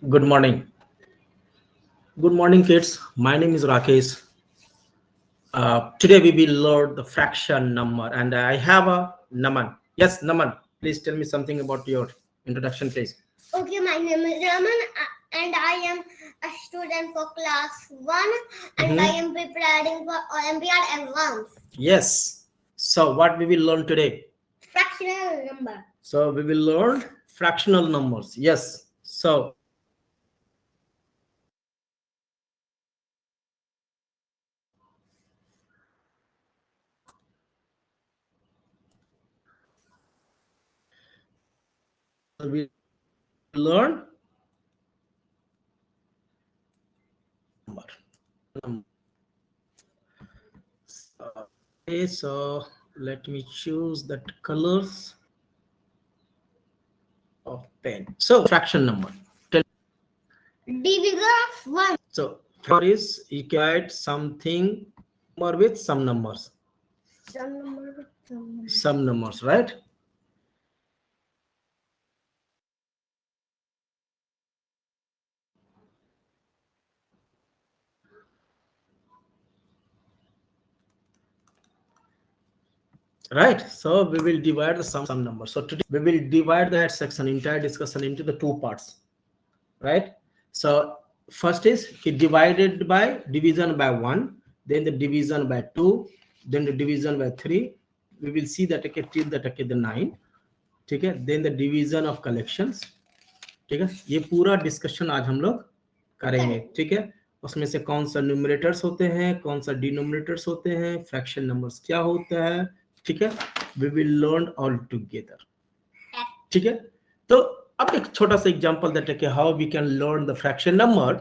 Good morning. Good morning, kids. My name is Rakesh. Today we will learn the fraction number, and I have a Naman. Yes, Naman. Please tell me something about your introduction, please. Okay, my name is Raman and I am a student for class 1 and I am preparing for Olympiad exams. Yes. So what we will learn today? Fractional number. So we will learn fractional numbers. Yes. So we learn number. Okay, so let me choose that colors of pen. So fraction number. Divisor of 1. So for is you can write something number with some numbers. Some number with Some numbers, right? Right. So we will divide the some numbers. So today we will divide that section, entire discussion, into the two parts. Right. So first is divided by division by 1, then the division by 2, then the division by 3. We will see that till the 9. Okay. Then the division of collections. ठीक है, ये पूरा discussion आज हम लोग करेंगे. ठीक है, उसमें से कौन सा न्यूमरेटर्स होते हैं, कौन सा डिनोमिनेटर्स होते हैं, फ्रैक्शन नंबर्स क्या होता है. ठीक है, we will learn all together. ठीक है, तो अब एक छोटा सा एग्जांपल देते हैं कि how we can learn the fraction number.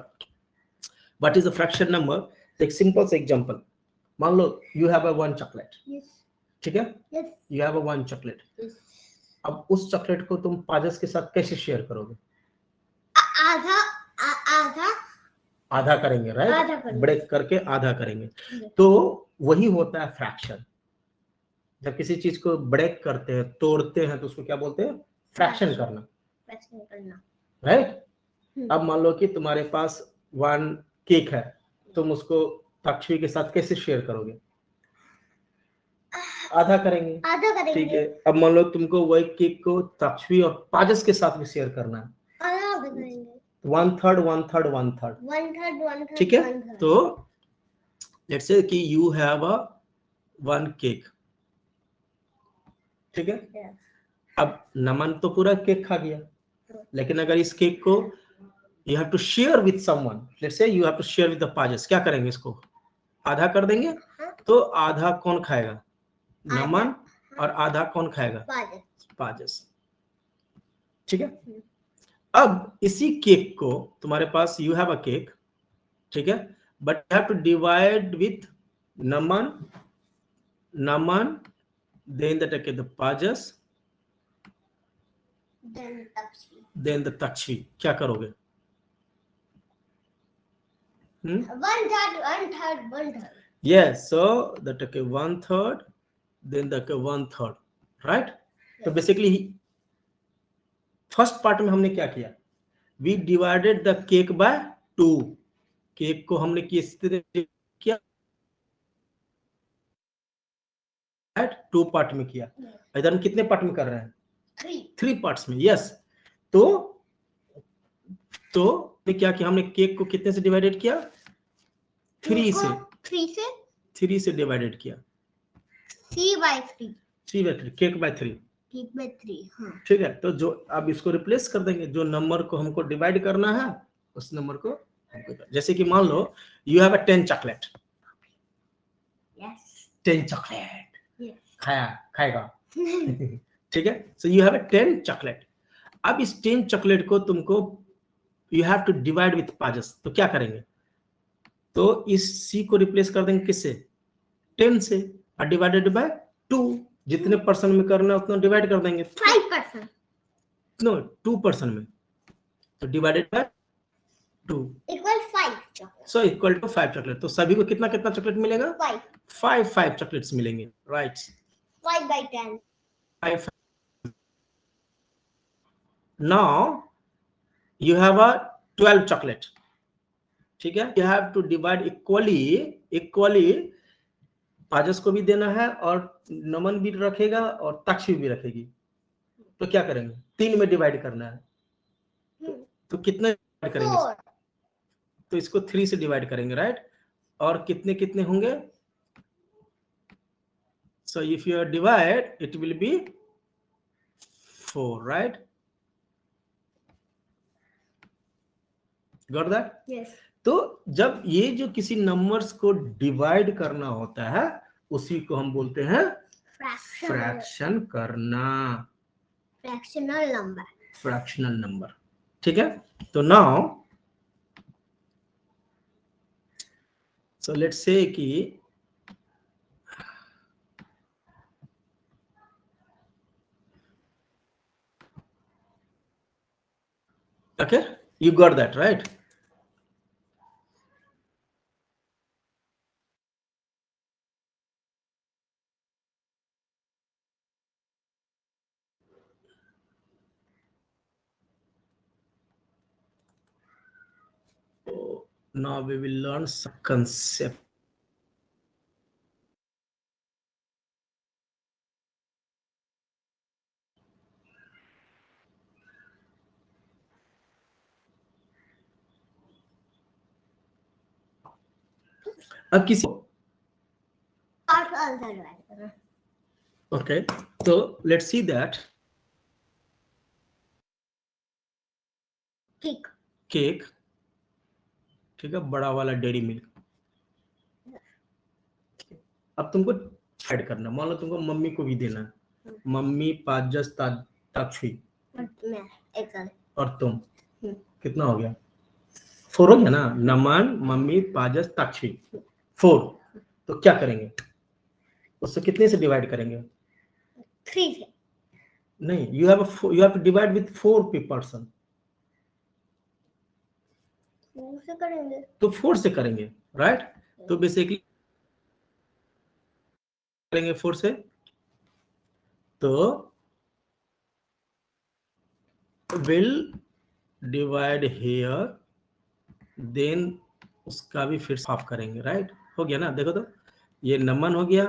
What is the fraction number? एक सिंपल सा एग्जांपल. मान लो यू हैव अ 1 चॉकलेट. ठीक है, यू हैव अ 1 चॉकलेट. अब उस चॉकलेट को तुम पाजस के साथ कैसे शेयर करोगे? आधा करेंगे, राइट? ब्रेक करके आधा करेंगे. तो वही होता है फ्रैक्शन. जब किसी चीज को ब्रेक करते हैं, तोड़ते हैं, तो उसको क्या बोलते हैं? फ्रैक्शन करना. राइट. अब मान लो कि तुम्हारे पास 1 केक है, तुम उसको तक्षवी के साथ कैसे शेयर करोगे? आधा करेंगे. ठीक है, अब मान लो तुमको वही केक को तक्षवी और पाजस के साथ भी शेयर करना है. 1/3 1/3 1/3. ठीक है, तो लेट्स से कि यू हैव अ 1 केक. ठीक है, अब नमन तो पूरा केक खा गया, लेकिन अगर इस केक को you have to share with someone, let's say you have to share with the पाजस, क्या करेंगे? इसको आधा कर देंगे. तो आधा कौन खाएगा? नमन. और आधा कौन खाएगा? पाजस. ठीक है, अब इसी केक को तुम्हारे पास यू हैव अ केक. ठीक है, but you have to divide with Naman, then the पाजस, then the तक्षवी. क्या करोगे? 1/3. Yes, so that 1/3, then the 1/3, right? तो बेसिकली फर्स्ट पार्ट में हमने क्या किया? We divided the cake by 2. Cake को हमने किस तरह किया? 2 पार्ट में किया. इधर हम कितने पार्ट में कर रहे हैं? 3 पार्ट्स में. यस. तो क्या किया हमने? केक को कितने से डिवाइडेड किया? 3 से डिवाइडेड किया. 3/3 केक बाय 3. हाँ. ठीक है, तो जो अब इसको रिप्लेस कर देंगे, जो नंबर को हमको डिवाइड करना है उस नंबर को. जैसे कि मान लो you have a 10 chocolate. 10 chocolate खाएगा. ठीक है, so you have a 10 chocolate. अब इस 10 चॉकलेट को तुमको you have to divide with पाजस. तो क्या करेंगे? तो इस सी को रिप्लेस कर देंगे किससे? 10 से. और डिवाइडेड बाय 2. जितने परसेंट में करना है उतना डिवाइड कर देंगे. 5%. नो, 2% में. तो divided by 2 equal 5. So equal to 5 chocolate. तो सभी को कितना चॉकलेट मिलेगा? 5 चॉकलेट्स मिलेंगे. Right. 5/10. 5 now you have a 12 chocolate. ठीक है, you have to divide equally पाजस को भी देना है और नमन भी रखेगा और तक्षी भी रखेगी। तो क्या करेंगे, 3 में डिवाइड करना है। तो कितने डिवाइड करेंगे? 4. तो इसको 3 से डिवाइड करेंगे, राइट? और कितने कितने होंगे? So if you divide, it will be 4, right? Got that? Yes. तो जब ये जो किसी नंबर्स को डिवाइड करना होता है उसी को हम बोलते हैं फ्रैक्शन करना, Fractional number. Fractional number. ठीक है, तो नाउ सो लेट्स से कि okay, you got that, right? So now we will learn some concept. अब किसी okay, so let's see that cake, ठीक है, बड़ा वाला डेयरी मिल्क। अब तुमको ऐड करना, मान लो तुमको मम्मी को भी देना है, मम्मी पाजस ताक्षी और तुम, कितना हो गया? 4 हो गया ना? नमन, मम्मी, पाजस, ताक्षी, 4। तो क्या करेंगे, उससे कितने से डिवाइड करेंगे? 3 से नहीं, you have to divide with 4 person. 4 से करेंगे तो 4 से करेंगे, राइट? तो बेसिकली करेंगे 4 से, तो will divide here, then उसका भी फिर साफ करेंगे, राइट? हो गया ना? देखो तो ये नमन हो गया,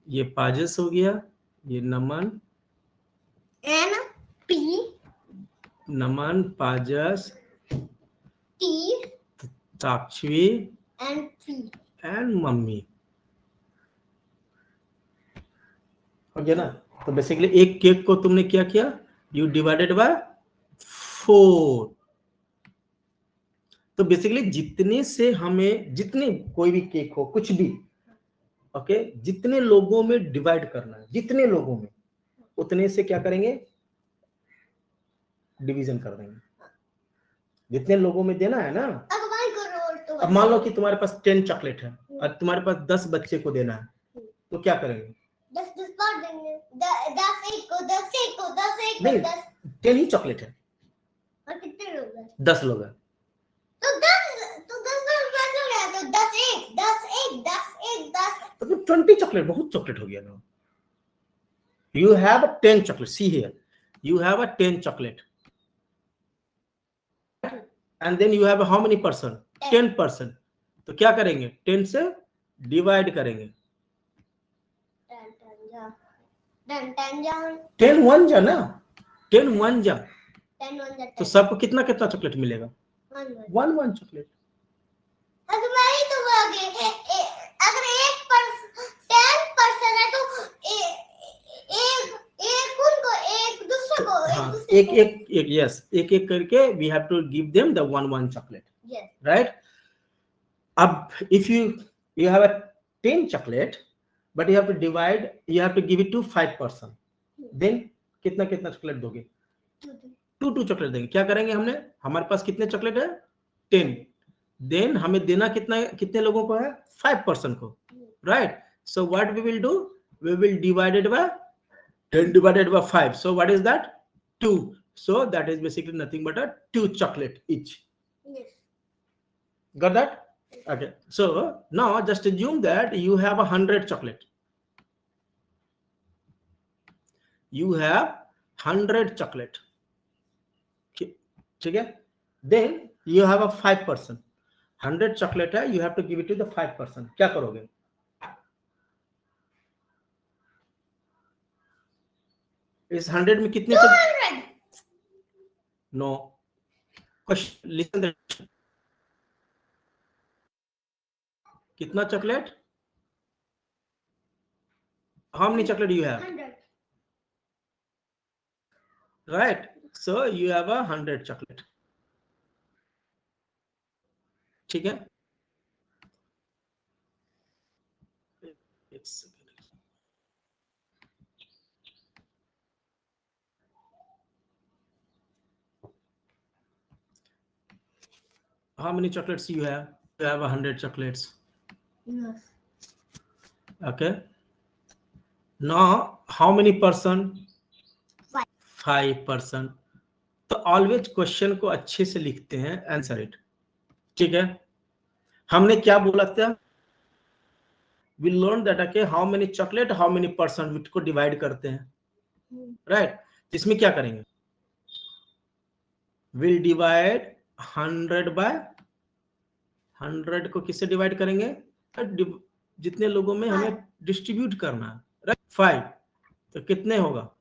ये पाजस हो गया, ये नमन, N P नमन, पाजस, T Takshvi and P and mummy. हो गया ना? तो बेसिकली एक केक को तुमने क्या किया, यू डिवाइडेड बाय 4। तो बेसिकली जितने से हमें, जितने कोई भी केक हो, कुछ भी, ओके, जितने लोगों में डिवाइड करना है, जितने लोगों में, उतने से क्या करेंगे, डिवीजन कर देंगे। जितने लोगों में देना है ना, अब मान लो कि तुम्हारे पास 10 चॉकलेट है और तुम्हारे पास 10 बच्चे को देना है, तो क्या करेंगे? 10 बांट देंगे, 10 एक को, 10 एक को, 10 एक को, नहीं, 10 10 ही चॉकलेट है। और कितने लोग हैं? 10 लोग हैं तो 10 लोग कैसे हो गया? तो 10 एक, 10 एक, 10 एक, 10, तो 20 चॉकलेट, बहुत चॉकलेट हो गया ना। You have 10 chocolate. See here, you have a 10 chocolate, and then you have how many person? 10 person. तो क्या करेंगे? 10 से डिवाइड करेंगे। 10 1 जा ना, 10 1 जा, 10 1 जा, तो सबको कितना कितना चॉकलेट मिलेगा? 1 1 चॉकलेट। अगर मैं ही तो बोलोगे, अगर 10% है तो एक उनको, एक दूसरे को, हाँ, एक यस, एक करके we have to give them the 1 1 chocolate. Yes. Right? अब if you have a 10 chocolate, but you have to divide, you have to give it to 5 person. Then कितना कितना चॉकलेट दोगे? 2 चॉकलेट देंगे। क्या करेंगे हमने? हमारे पास कितने चॉकलेट है? 10। देन हमें देना कितने लोगों को है? 5 person को, right? So what we will do? We will divide it by 10 divided by 5. So what is that? 2. So that is basically nothing but a 2 chocolate each. Yes. Got that? Okay. So now just assume that you have 100 chocolate. You have 100 chocolate. ठीक है. Then you have a 5%. 100 chocolate है, you have to give it to the 5%. क्या करोगे? इस 100 में कितने? 200. No. Question. Listen. कितना chocolate? How many chocolate do you have? 100. Right. So you have 100 chocolate. ठीक है. एक second. How many chocolates you have? You have 100 chocolates. Yes. Okay. Now, how many person? 5%. तो ऑलवेज क्वेश्चन को अच्छे से लिखते हैं, आंसर इट. ठीक है. हमने क्या बोला था? We learn that okay how many chocolate, how many percent को डिवाइड करते हैं. राइट. इसमें क्या करेंगे? विल डिवाइड 100 बाय 100 को किससे डिवाइड करेंगे? जितने लोगों में हमें डिस्ट्रीब्यूट करना है. राइट. 5. तो कितने होगा?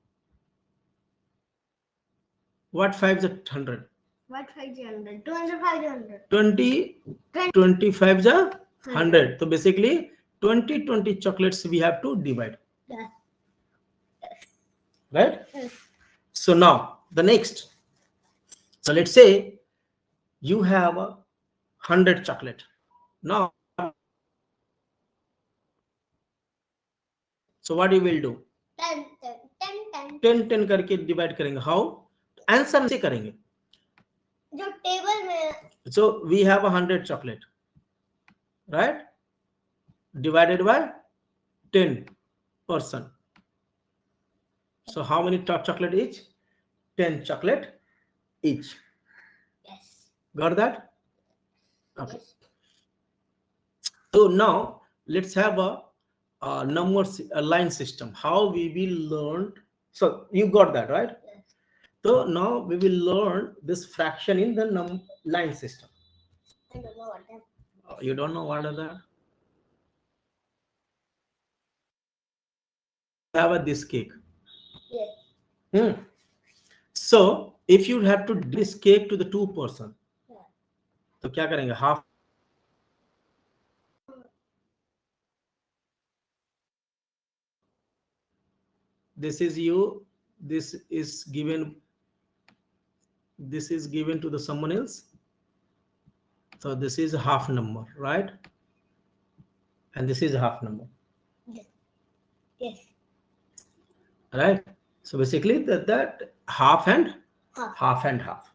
What 5 is 100? What 5 is 100? 200. 20, 25 is 100. So basically 20 chocolates we have to divide. Yes. Right? Yes. So now the next. So let's say you have 100 chocolate. Now, so what you will do? 10 करके divide करेंगे. How? Answer से करेंगे. जो table में. So we have 100 chocolate, right? Divided by 10%. So how many top chocolate each? 10 chocolate each. Yes. Got that? Okay. Yes. So now let's have a line system. How we will learn. So you got that, right? Yes. So now we will learn this fraction in the line system. I don't know what that. You don't know what are that? Have this cake. Yes. So if you have to this cake to the 2%, तो क्या करेंगे? Half. This is you. This is given. This is given to the someone else. So this is a half number, right? And this is a half number. Yes. Yes. Right. So basically that half and Half. half and half.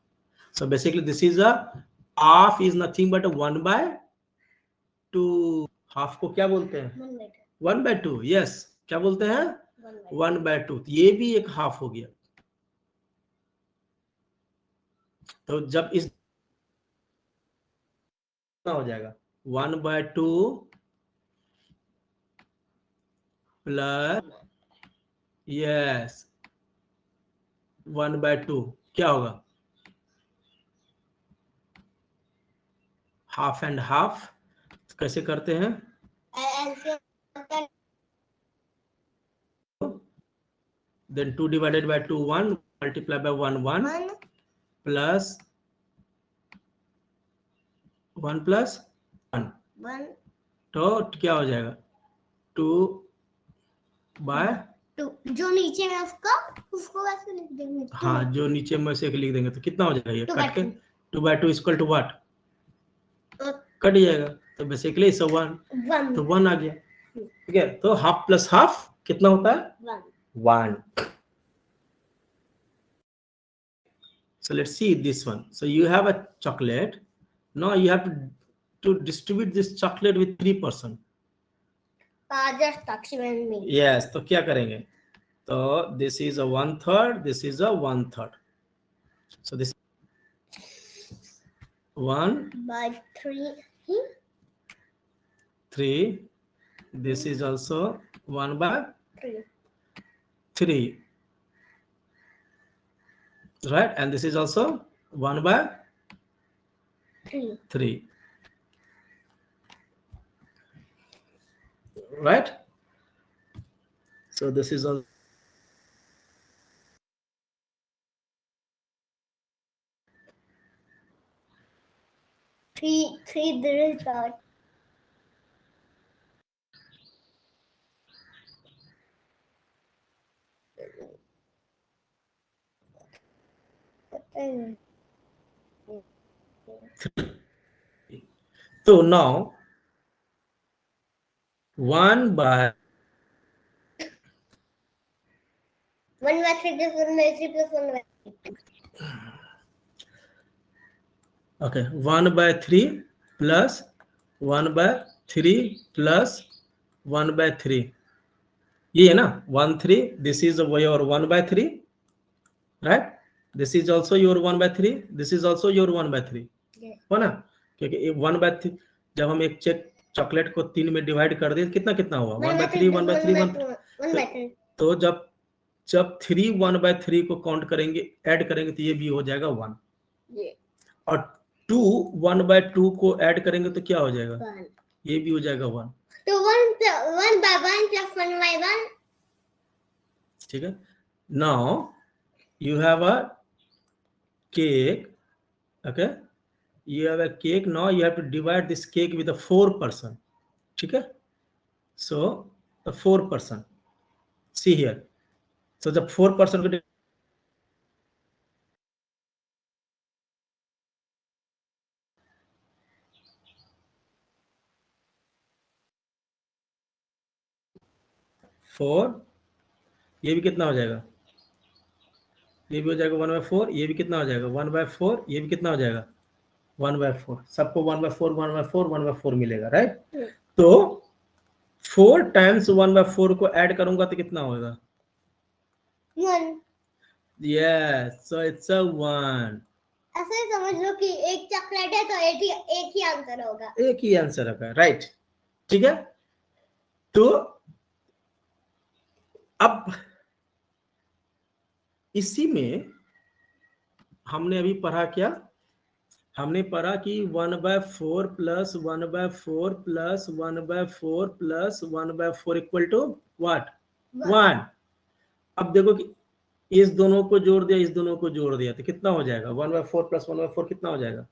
So basically this is a half is nothing but a 1/2. half को क्या बोलते हैं? 1/2. Yes. क्या बोलते हैं? 1/2. ये भी एक हाफ हो गया. तो जब इस हो जाएगा 1/2 प्लस यस 1/2 क्या होगा? Half and half. कैसे करते हैं? Then 2 divided by 2 1 multiply by 1 1 plus 1 plus 1 तो क्या हो जाएगा? 2 by 2. जो नीचे में उसको वैसे लिख देंगे. हाँ, जो नीचे में से लिख देंगे तो कितना हो जाएगा? ये 2 कट के by 2/2 equal to what? Cut जाएगा. तो बेसिकली इट्स 1. तो 1 आ गया. ठीक है. तो हाफ प्लस हाफ कितना होता है? 1. So let's see this one. So you have a chocolate. Now you have to distribute this chocolate with 3%. Just touch me. Yes. तो क्या करेंगे? तो this is a 1/3. This is a 1/3. So this 1/3. 3. This is also 1/3. Right, and this is also 1/3, right? So this is all. Three the result. So now 1 by 1/3 plus 1/3 plus 1/3. okay 1/3 plus 1/3 plus 1/3, ये है ना 1/3. This is your 1/3, right? This is also your 1/3. This is also your 1/3, हो ना? क्योंकि 1/3 जब हम एक chocolate को 3 में डिवाइड कर दें कितना कितना हुआ 1/3 1/3 तो जब 3 1/3 को काउंट करेंगे ऐड करेंगे तो ये भी हो जाएगा 1, और 2 1/2 को ऐड करेंगे तो क्या हो जाएगा, ये भी हो जाएगा 1. तो 1/1 plus 1/1. ठीक है. Now you have a cake, okay? You have a cake. Now you have to divide this cake with a 4%. ठीक है. So the 4%. See here. So the 4% को 4, ये भी कितना हो जाएगा, ये भी हो जाएगा 1/4, ये भी कितना हो जाएगा 1/4, ये भी कितना हो जाएगा 1/4. सबको 1/4 1/4 1/4 मिलेगा, राइट? तो 4 टाइम्स 1/4 को ऐड करूंगा तो कितना होगा 1. Yes, so it's a 1. ऐसे समझ लो कि एक चॉकलेट है तो एक ही आंसर होगा, एक ही आंसर होगा, राइट? ठीक है. तो अब इसी में हमने अभी पढ़ा क्या, हमने पढ़ा कि 1/4 plus 1/4 plus 1/4 plus 1/4 equal to what 1. अब देखो कि इस दोनों को जोड़ दिया, इस दोनों को जोड़ दिया तो कितना हो जाएगा 1/4 प्लस 1/4 कितना हो जाएगा,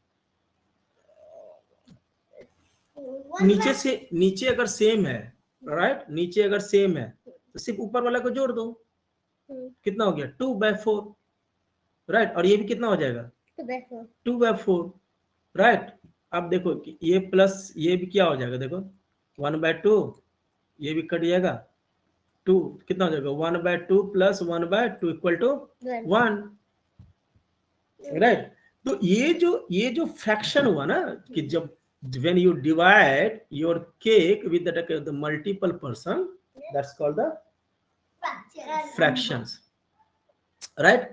नीचे से नीचे अगर सेम है, राइट? नीचे अगर सेम है तो सिर्फ ऊपर वाला को जोड़ दो, कितना हो गया 2/4, राइट? और ये भी कितना हो जाएगा 2/4, राइट? अब देखो कि ये प्लस ये भी क्या हो जाएगा, देखो 1/2, ये भी कट जाएगा 2, कितना हो जाएगा 1/2 प्लस 1/2 इक्वल टू 1, राइट? तो ये जो फ्रैक्शन हुआ ना कि जब when you divide your cake with the multiple person, that's called the fractions, right?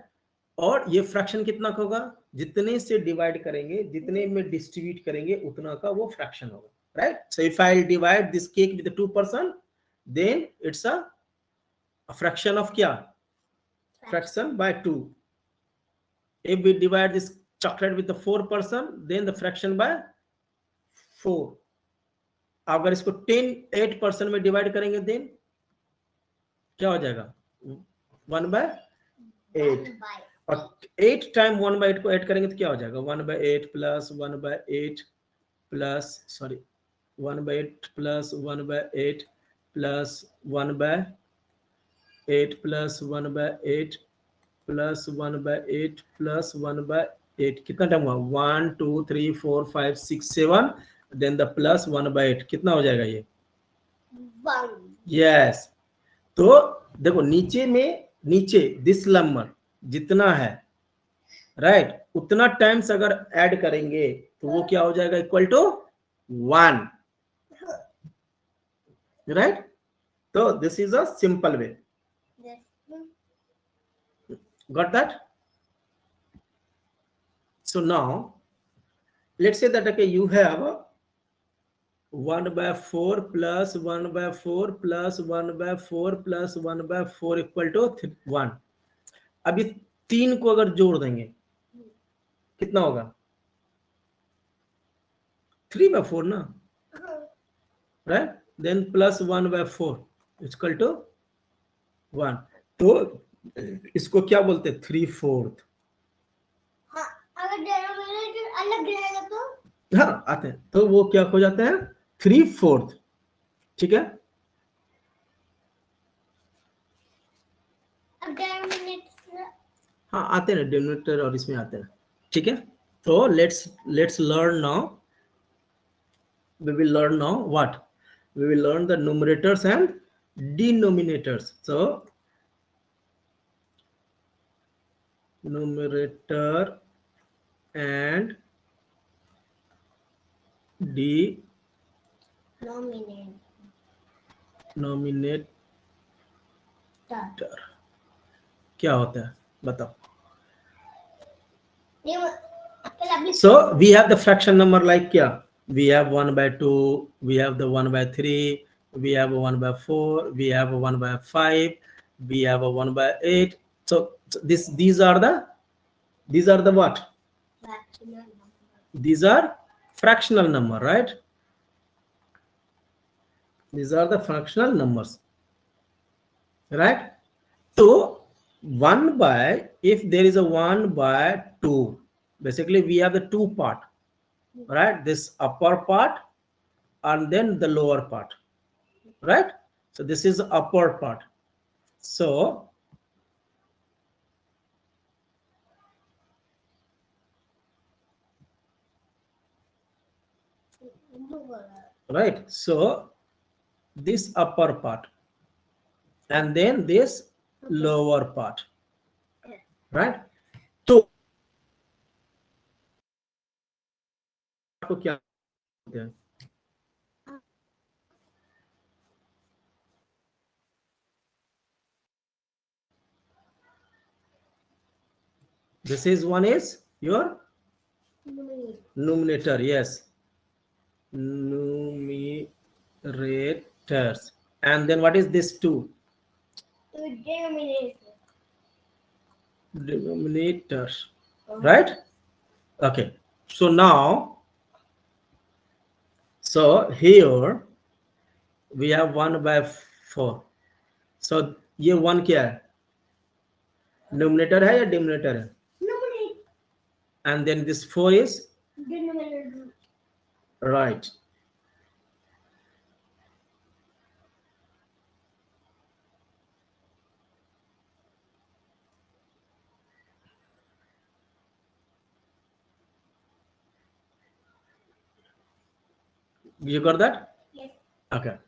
और ये फ्रैक्शन कितना का होगा, जितने से डिवाइड करेंगे, जितने में डिस्ट्रीब्यूट करेंगे उतना का वो फ्रैक्शन होगा, right? So if I divide this cake with 2%, then it's a fraction of क्या, fraction by 2. If we divide this chocolate with the 4%, then the fraction by 4. अगर इसको 8% में डिवाइड करेंगे देन क्या हो जाएगा 1/8, और 8 टाइम 1/8 को ऐड करेंगे तो क्या हो जाएगा 1/8 plus 1/8 plus 1/8 plus 1/8 plus 1/8 plus 1/8 plus 1/8 plus 1/8, कितना टाइम हुआ 1 2 3 4 5 6 7, देन द प्लस 1/8 कितना हो जाएगा ये 1. यस. तो देखो नीचे दिस नंबर जितना है, राइट, उतना टाइम्स अगर ऐड करेंगे तो वो क्या हो जाएगा इक्वल टू 1, राइट? तो this is a simple way. Got that? So now let's say that okay, you have 1/4 plus 1/4 plus 1/4 plus 1/4 equal to 1. अब ये 3 को अगर जोड़ देंगे कितना होगा? 3/4 ना, right? Then plus 1/4 equal to 1. तो इसको क्या बोलते हैं? 3/4. हाँ, अगर डिनोमिनेटर अलग रहेगा तो हाँ आते हैं, तो वो क्या हो जाता है? 3/4. ठीक है, अब डिनोमिनेटर हाँ आते हैं, डिनोमिनेटर और इसमें आते हैं. ठीक है, तो let's learn now. We will learn now what? We will learn the numerators and denominators. So numerator and denominator क्या होता है बताओ? So we have the fraction number like क्या? We have 1/2, we have the 1/3, we have a 1/4, we have a 1/5, we have a 1/8. So these are the what? These are fractional number, right? These are the fractional numbers, right? So if there is a 1/2, basically we have the two part, right? This upper part and then the lower part, right? So this is the upper part. So right, so this upper part and then this lower part, right? So तो क्या बोलते हैं? This is one is your numerator, yes, numerators. And then what is this two? Denominators, right? Okay, so now, so here we have 1/4. So ये 1 क्या है? Numerator है या denominator है? And then this 4 is right. You got that? Yes. Okay.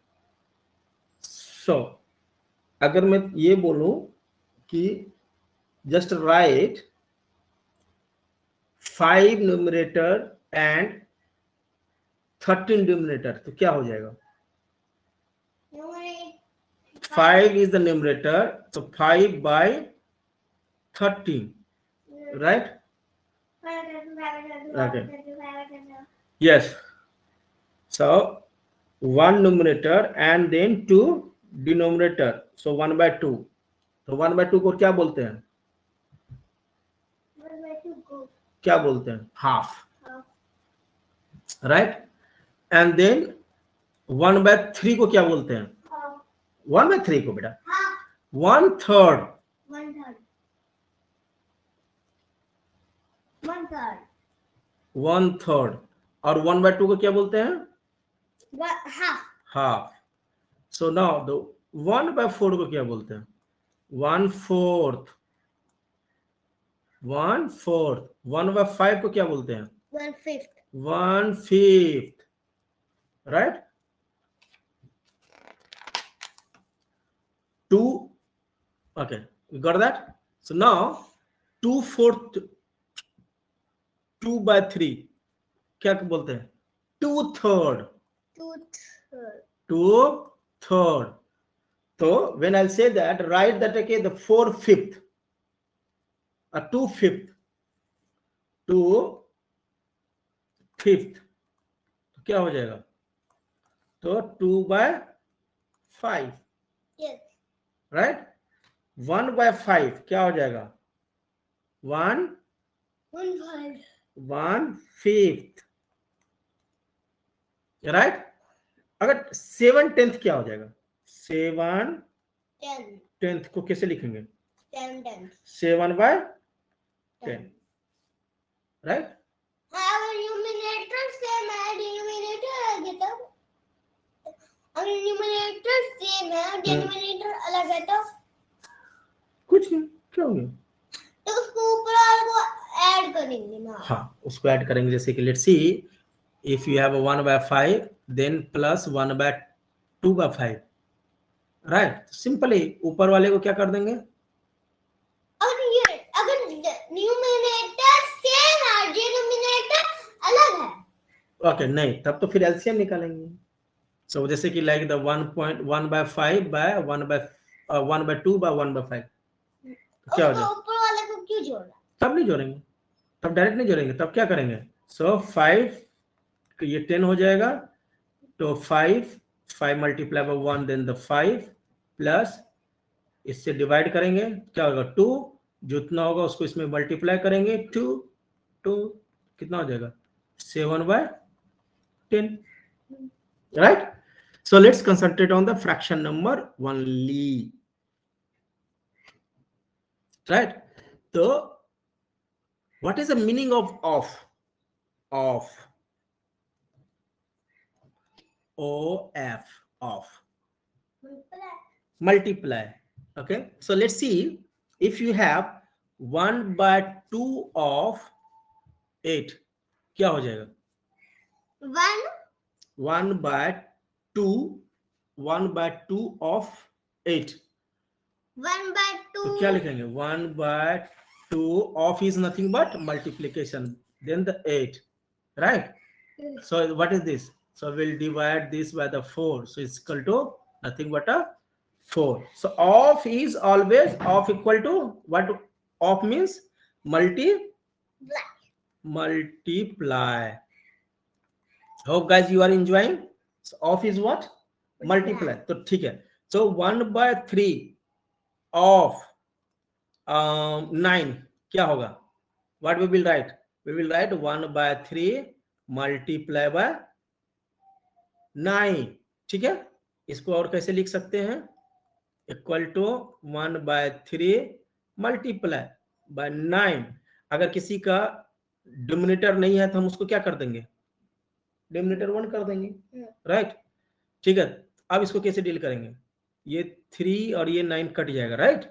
So अगर मैं ये बोलूं कि just write 5 numerator and 13 denominator, तो क्या हो जाएगा? 5 is the numerator, so 5/13, right? Okay. Yes. So 1 numerator and then 2 denominator, so 1/2. तो 1/2 को क्या बोलते हैं? क्या बोलते हैं? Half, right? एंड देन 1/3 को क्या बोलते हैं? 1/3 को बेटा 1/3. 1/3. और 1/2 को क्या बोलते हैं? हाफ. सो नाउ द 1/4 को क्या बोलते हैं? 1/4. 1/4. 1/5 को क्या बोलते हैं? 1/5, right? 2. Okay, you got that? So now 2/4, 2/3 क्या बोलते हैं? 2/3. 2/3. So when I'll say that, write that, okay, the 4/5, a 2/5, 2/5, तो क्या हो जाएगा? तो 2/5, right? 1/5 क्या हो जाएगा? 1/5. 1/5, राइट। अगर 7/10 क्या हो जाएगा? 7/10 को कैसे लिखेंगे? 7/10, राइट। अगर न्यूमरेटर सेम है डिनोमिनेटर अलग है तब, अगर न्यूमरेटर सेम है डिनोमिनेटर अलग है तो कुछ नहीं, क्या हो गया? तो उसको ऊपर वाले को ऐड करेंगे ना। हाँ, उसको ऐड करेंगे। जैसे कि let's see if you have 1/5 then plus 1/2/5, right. Simply ऊपर वाले को क्या कर देंगे? अगर न्यूमरेटर सेम है डिनोमिनेटर अलग है, ओके, नहीं, तब तो फिर एलसीएम निकालेंगे। सो जैसे कि लाइक द 1/5 बाय 1/2/1/5, क्या हो जाएगा? ऊपर वाले को क्यों जोड़ना? तब नहीं जोड़ेंगे, तब डायरेक्ट नहीं जोड़ेंगे, तब क्या करेंगे? सो 5, ये 10 हो जाएगा, तो 5 multiply by 1 then the 5 plus इससे डिवाइड करेंगे, क्या होगा? 2, जितना होगा उसको इसमें मल्टीप्लाई करेंगे, 2 कितना हो जाएगा? 7/10, right? So let's concentrate on the fraction number only, right? So what is the meaning of of multiply? Okay, so let's see, if you have 1/2 of 8, क्या हो जाएगा? 1/2 of 8, 1/2 तो क्या लिखेंगे? 1/2 of is nothing but multiplication, then the 8, right? So what is this? So we'll divide this by the 4, so it's equal to nothing but a 4. So of is always of equal to what? Of means multiply. Hope guys you are enjoying. So of is what? Multiply. तो ठीक है, so 1/3 of 9 क्या होगा? What we will write? We will write 1/3 multiply by 9, ठीक है। इसको और कैसे लिख सकते हैं? Equal to 1/3 multiply by 9। अगर किसी का डिनोमिनेटर नहीं है तो हम उसको क्या कर देंगे? डिनोमिनेटर 1 कर देंगे, राइट। ठीक है, अब इसको कैसे डील करेंगे? ये 3 और ये 9 कट जाएगा, राइट।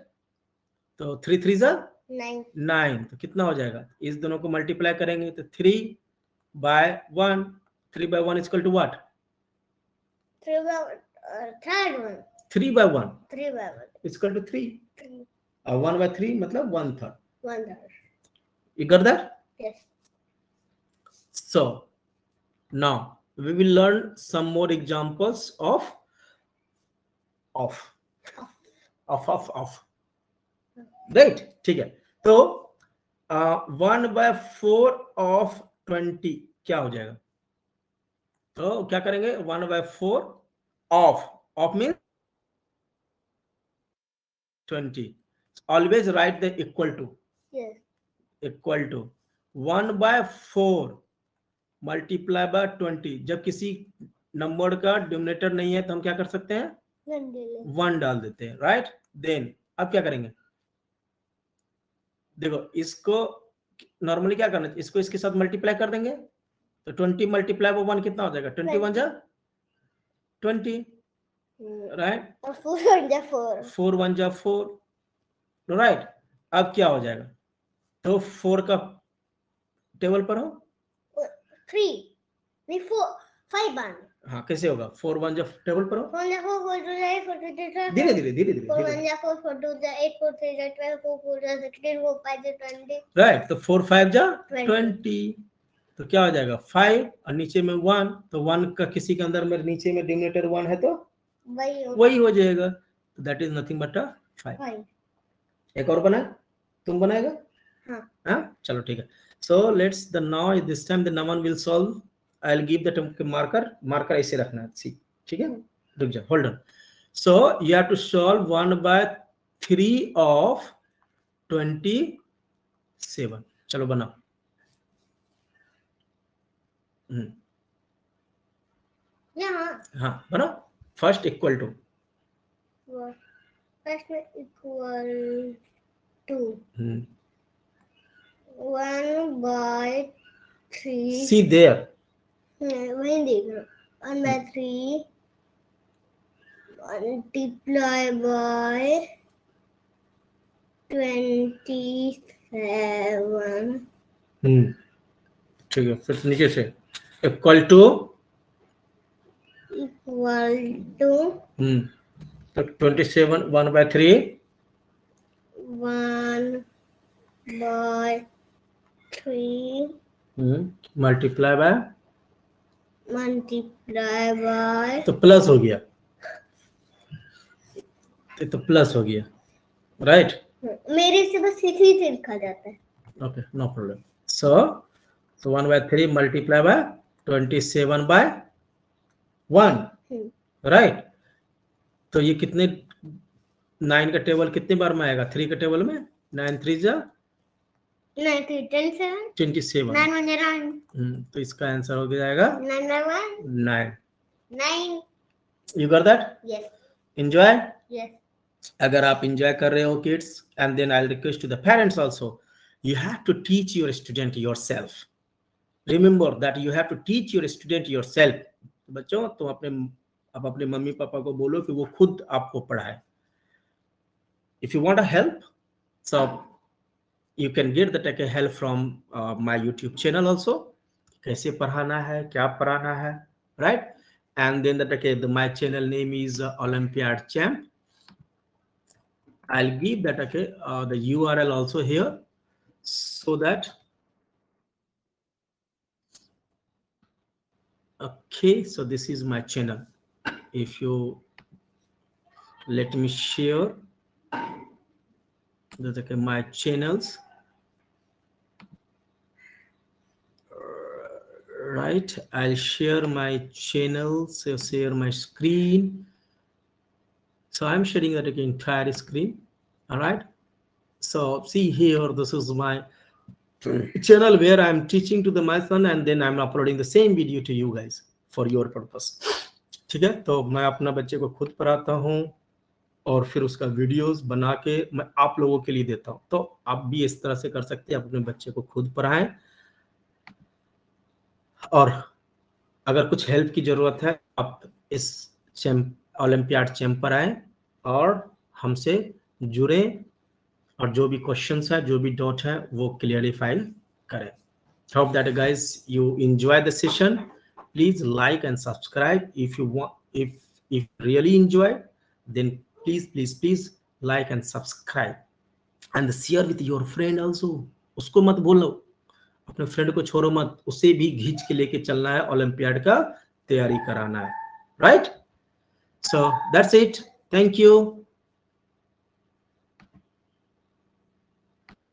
तो 3 3 जा 9, तो कितना हो जाएगा? इस दोनों को मल्टीप्लाई करेंगे तो 3/1, 3/1 equal to what? 3/1 equal to 3, और 1/3 मतलब 1/3. You got that? Yes. So now we will learn some more examples of right, ठीक है। तो 1/4 of 20 क्या हो जाएगा? तो क्या करेंगे? 1/4 of means 20. Always write the equal to. Yes. Equal to 1/4 multiply by 20। जब किसी नंबर का डिनोमिनेटर नहीं है तो हम क्या कर सकते हैं? 1 डाल देते हैं, राइट। देन अब क्या करेंगे? देखो, इसको नॉर्मली क्या करना है? इसको इसके साथ मल्टीप्लाई कर देंगे, तो 20 मल्टीप्लाई बाय 1 कितना हो जाएगा? 21 जा 20, राइट। 4 1 जा 4, राइट। अब क्या हो जाएगा? तो 4 का टेबल पर हो 3 नहीं 4 5 1। हाँ, कैसे होगा? 4 1 जब टेबल पर हो, 4 4 4 2 4 2 धीरे धीरे धीरे 4 धीरे, 1 4 4 2 8 4 3 12 4 4 16 4 5 20, राइट। तो 4 5 जा 20, तो क्या हो जाएगा? 5 और नीचे में 1, तो 1 का किसी के अंदर में नीचे में डिनोमिनेटर 1 है तो वही हो जाएगा, तो दैट इज नथिंग बट 5। एक और बना, तुम बनाएगा? हाँ, चलो ठीक है। So let's the now this time the Naman will solve. I will give the marker ऐसे रखना है, सी, ठीक है। रुक जा, hold on. So you have to solve 1/3 of 27। चलो बनाओ। यहाँ हाँ बनो, फर्स्ट इक्वल टू, फर्स्ट में इक्वल टू 1/3 सी देयर, वही देख रहा हूँ 1/3 multiply by 27 ठीक है, फिर नीचे से इक्वल टू तो 27 1/3 1/3 मल्टीप्लाई बाय, multiply तो प्लस हो गया, तो प्लस हो गया, राइट। मेरे से बस इसी से लिखा जाता है। Okay, no problem. So 1/3 multiply by 27/1, right. तो ये कितने, 9 का टेबल कितने बार में आएगा? 3 का टेबल में 9 3 जा 27, 9 तो इसका आंसर हो जाएगा 9। 9 you got that? Yes enjoy. Yes अगर आप एंजॉय कर रहे हो kids, and then I request to the parents also, you have to teach your student yourself. Remember that you have to teach your student yourself. बच्चों, तुम आप अपने mummy papa को बोलो कि वो खुद आपको पढ़ाए. If you want a help, so you can get that help from my YouTube channel also. कैसे पढ़ाना है, क्या पढ़ाना है, right? And then my channel name is Olympiad Champ. I'll give that the URL also here, so that okay, so this is my channel. If you let me share my channels, right? I'll share my channels, share my screen. So I'm sharing that entire screen. All right, so see here, this is my channel where I'm teaching to my son, and then I'm uploading the same video to you guys for your purpose. ठीक है, तो मैं अपना बच्चे को खुद पढ़ाता हूँ और फिर उसका वीडियोस बना के मैं आप लोगों के लिए देता हूँ। तो आप भी इस तरह से कर सकते हैं, अपने बच्चे को खुद पढ़ाएं, और अगर कुछ हेल्प की जरूरत है आप इस ओलंपियाड चैंप पर आए और हमसे जुड़े, और जो भी क्वेश्चंस है, जो भी डाउट है, वो क्लियरिफाई करें। Hope that guys you enjoy the session. Please like and subscribe if you want. If really enjoy, then please like and subscribe and share with your friend also. उसको मत बोलो, अपने फ्रेंड को छोड़ो मत, उसे भी खींच के लेके चलना है, ओलंपियाड का तैयारी कराना है, right? So that's it. Thank you.